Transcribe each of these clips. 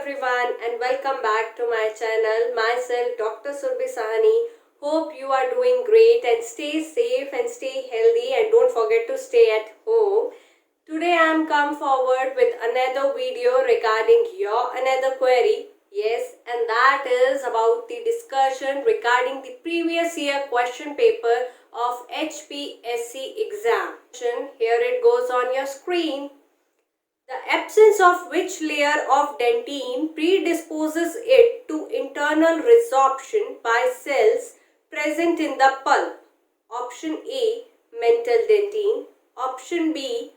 everyone and welcome back to my channel. Myself Dr. Surabhi Sahney. Hope you are doing great and stay safe and stay healthy and don't forget to stay at home. Today I am come forward with another video regarding your another query. Yes, and that is about the discussion regarding the previous year question paper of Hpsc exam. Here it goes on your screen. The absence of which layer of dentine predisposes it to internal resorption by cells present in the pulp? Option A, mental dentine. Option B,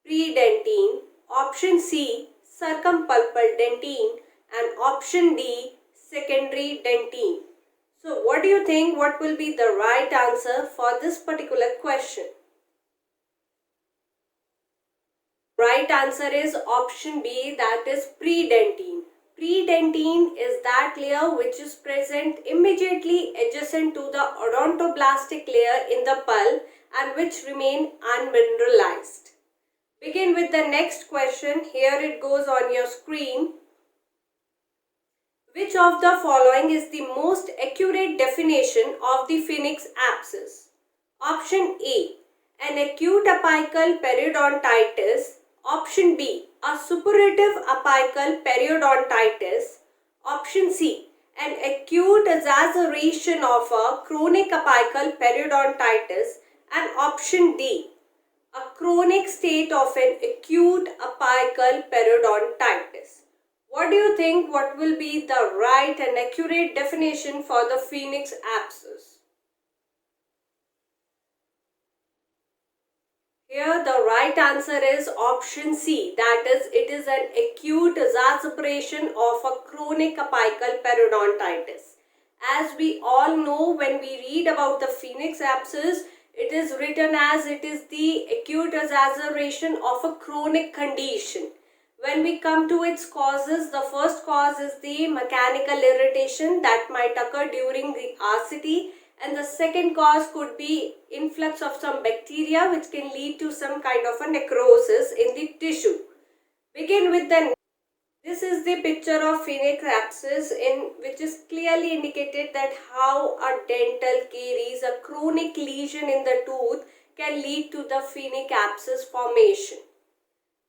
predentine. Option C, circumpulpal dentine. And option D, secondary dentine. So what do you think? What will be the right answer for this particular question? Right answer is option B, that is predentine. Predentine is that layer which is present immediately adjacent to the odontoblastic layer in the pulp and which remain unmineralized. Begin with the next question. Here it goes on your screen. Which of the following is the most accurate definition of the phoenix abscess? Option A, an acute apical periodontitis. Option B, a suppurative apical periodontitis. Option C, an acute exacerbation of a chronic apical periodontitis. And option D, a chronic state of an acute apical periodontitis. What do you think? What will be the right and accurate definition for the phoenix abscess? Here the right answer is option C, that is it is an acute exacerbation of a chronic apical periodontitis. As we all know, when we read about the phoenix abscess, it is written as it is the acute exacerbation of a chronic condition. When we come to its causes, the first cause is the mechanical irritation that might occur during the RCT. And the second cause could be influx of some bacteria which can lead to some kind of a necrosis in the tissue. Begin with this is the picture of phoenix abscess in which is clearly indicated that how a dental caries, a chronic lesion in the tooth can lead to the phoenix abscess formation.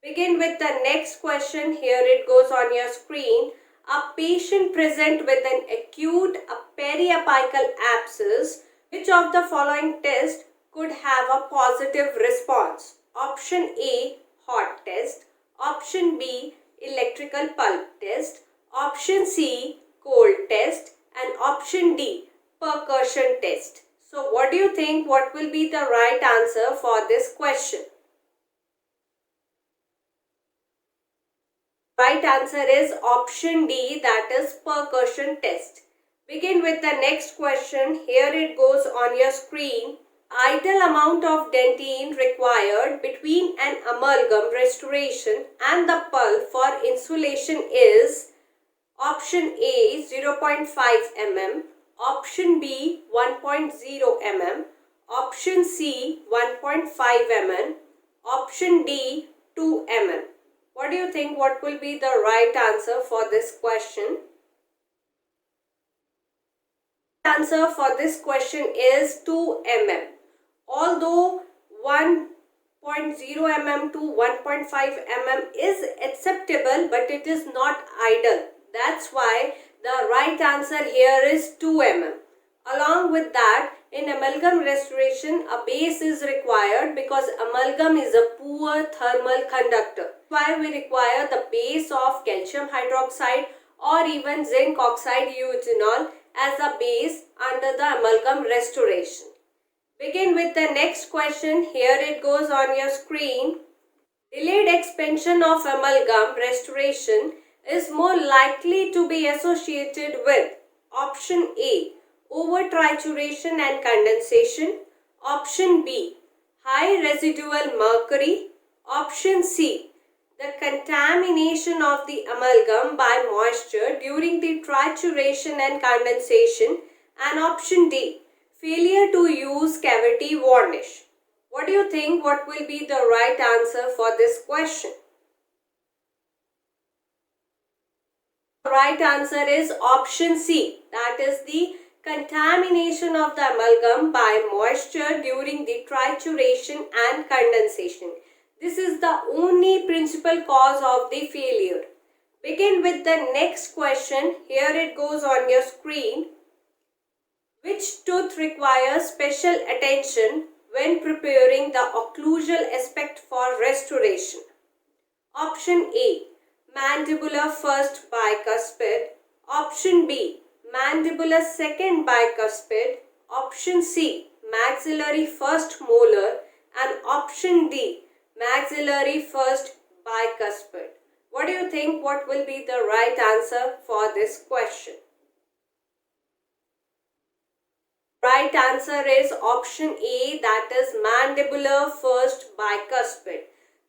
Begin with the next question. Here it goes on your screen. A patient present with an acute periapical abscess, which of the following test could have a positive response? Option A, hot test. Option B, electrical pulp test. Option C, cold test. And option D, percussion test. So what do you think? What will be the right answer for this question? Right answer is option D, that is percussion test. Begin with the next question. Here it goes on your screen. Ideal amount of dentine required between an amalgam restoration and the pulp for insulation is option A, 0.5 mm, option B, 1.0 mm, option C, 1.5 mm, option D, 2 mm. What do you think? What will be the right answer for this question? The answer for this question is 2 mm. Although 1.0 mm to 1.5 mm is acceptable, but it is not ideal. That's why the right answer here is 2 mm. Along with that, in amalgam restoration, a base is required because amalgam is a poor thermal conductor. Why we require the base of calcium hydroxide or even zinc oxide eugenol as a base under the amalgam restoration. Begin with the next question. Here it goes on your screen. Delayed expansion of amalgam restoration is more likely to be associated with option A, over trituration and condensation. Option B, high residual mercury. Option C, the contamination of the amalgam by moisture during the trituration and condensation. And option D, failure to use cavity varnish. What do you think? What will be the right answer for this question? Right answer is option C. That is the contamination of the amalgam by moisture during the trituration and condensation. This is the only principal cause of the failure. Begin with the next question. Here it goes on your screen. Which tooth requires special attention when preparing the occlusal aspect for restoration? Option A, mandibular first bicuspid. Option B, mandibular second bicuspid. Option C, maxillary first molar. And option D, maxillary first bicuspid. What do you think? What will be the right answer for this question? Right answer is option A, that is mandibular first bicuspid.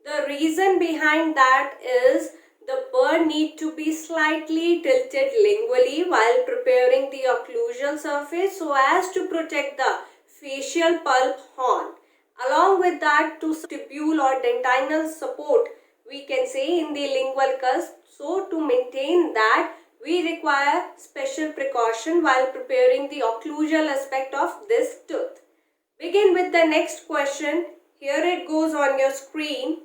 The reason behind that is the burr need to be slightly tilted lingually while preparing the occlusal surface so as to protect the facial pulp horn. Along with that, to tibule or dentinal support, we can say in the lingual cusp. So to maintain that, we require special precaution while preparing the occlusal aspect of this tooth. Begin with the next question. Here it goes on your screen.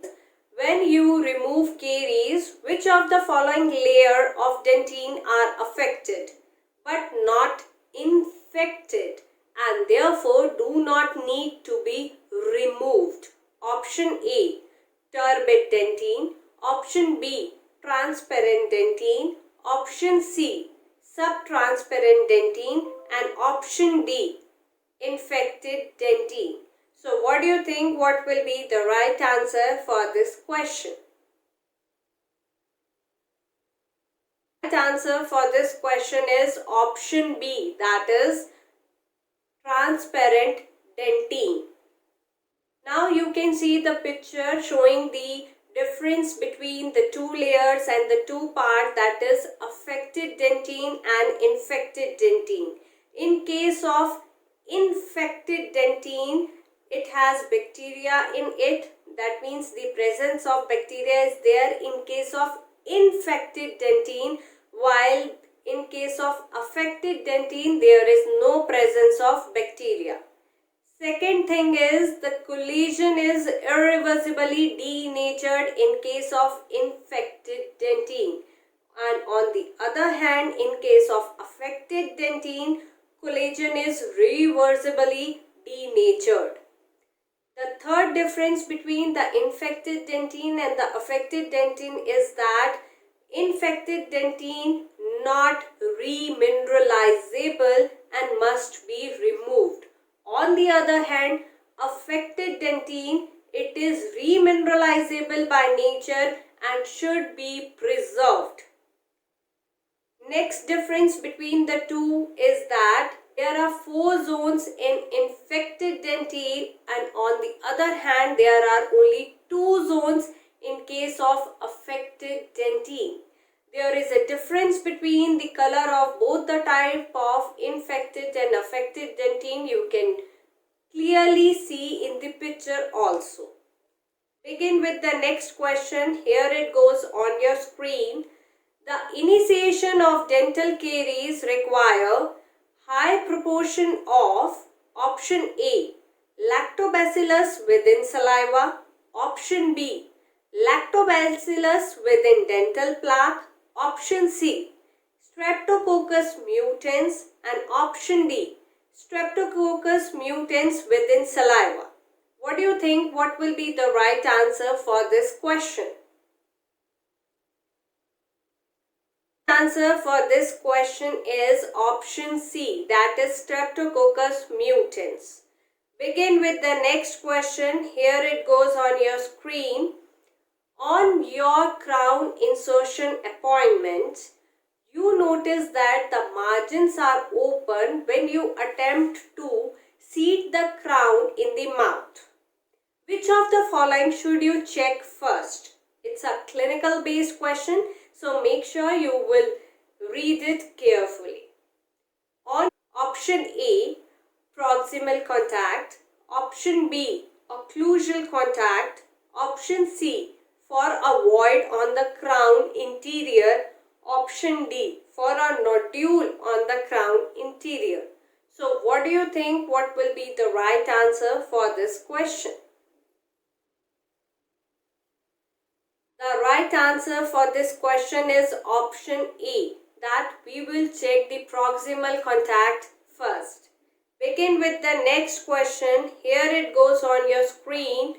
When you remove caries, which of the following layer of dentine are affected but not infected and therefore do not need to be removed? Option A, turbid dentine. Option B, transparent dentine. Option C, subtransparent dentine. And option D, infected dentine. So what do you think? What will be the right answer for this question? The right answer for this question is option B, that is transparent dentine. Now you can see the picture showing the difference between the two layers and the two parts, that is affected dentine and infected dentine. In case of infected dentine, it has bacteria in it. That means the presence of bacteria is there in case of infected dentine, while in case of affected dentine, there is no presence of bacteria. Second thing is the collagen is irreversibly denatured in case of infected dentine. And on the other hand, in case of affected dentine, collagen is reversibly denatured. The third difference between the infected dentine and the affected dentine is that infected dentine not remineralizable and must be removed. On the other hand, affected dentine, it is remineralizable by nature and should be preserved. Next difference between the two is that there are 4 zones in infected dentine, and on the other hand, there are only 2 zones in case of affected dentine. There is a difference between the color of both the type of infected and affected dentine. You can clearly see in the picture also. Begin with the next question. Here it goes on your screen. The initiation of dental caries require high proportion of option A, lactobacillus within saliva. Option B, lactobacillus within dental plaque. Option C, streptococcus mutans. And option D, streptococcus mutans within saliva. What do you think? What will be the right answer for this question? The answer for this question is option C, that is streptococcus mutans. Begin with the next question. Here it goes on your screen. On your crown insertion appointment, you notice that the margins are open when you attempt to seat the crown in the mouth. Which of the following should you check first? It's a clinical based question, so make sure you will read it carefully. On option A, proximal contact. Option B, occlusal contact. Option C, for a void on the crown interior. option D, for a nodule on the crown interior. So what do you think, what will be the right answer for this question? The right answer for this question is option A, that we will check the proximal contact first. Begin with the next question. Here it goes on your screen.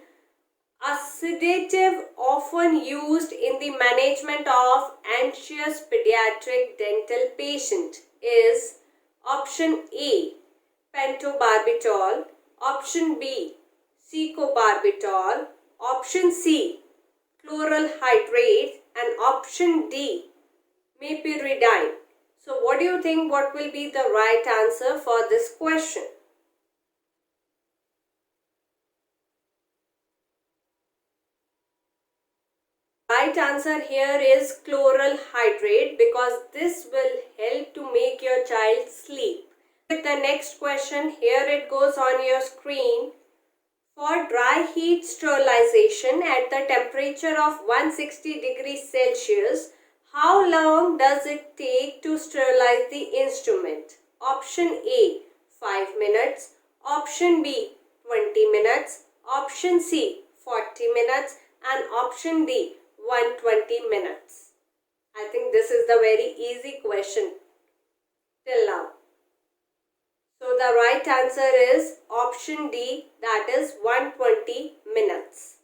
A sedative often used in the management of anxious pediatric dental patient is option A, pentobarbital, option B, secobarbital, option C, chloral hydrate, and option D, meperidine. So what do you think, what will be the right answer for this question? Right answer here is chloral hydrate, because this will help to make your child sleep. With the next question, here it goes on your screen. For dry heat sterilization at the temperature of 160 degrees Celsius, how long does it take to sterilize the instrument? Option A, 5 minutes. Option B, 20 minutes. Option C, 40 minutes. And option D, 120 minutes. I think this is the very easy question till now. So the right answer is option D, that is 120 minutes.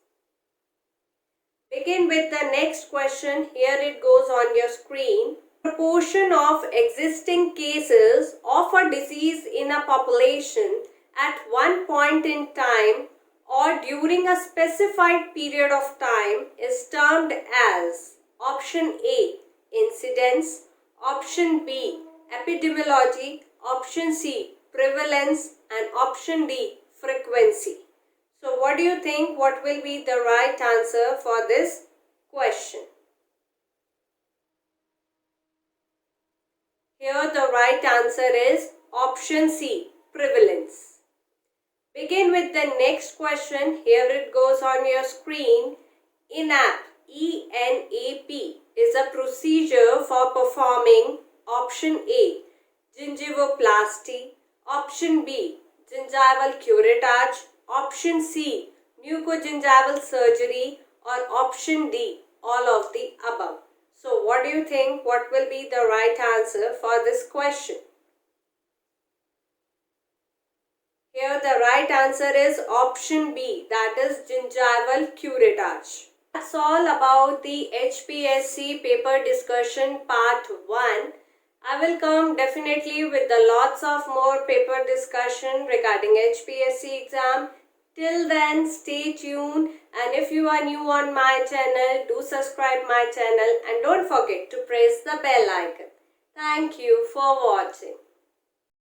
Begin with the next question. Here it goes on your screen. Proportion of existing cases of a disease in a population at one point in time or during a specified period of time is termed as option A, incidence, option B, epidemiology, option C, prevalence, and option D, frequency. So what do you think, what will be the right answer for this question? Here the right answer is option C, prevalence. Begin with the next question. Here it goes on your screen. ENAP, E-N-A-P, is a procedure for performing option A, gingivoplasty, option B, gingival curettage, option C, mucogingival surgery, or option D, all of the above. So what do you think, what will be the right answer for this question? Here the right answer is option B, that is gingival curettage. That's all about the Hpsc paper discussion part 1. I will come definitely with the lots of more paper discussion regarding Hpsc exam. Till then, stay tuned, and if you are new on my channel, do subscribe my channel and don't forget to press the bell icon. Thank you for watching.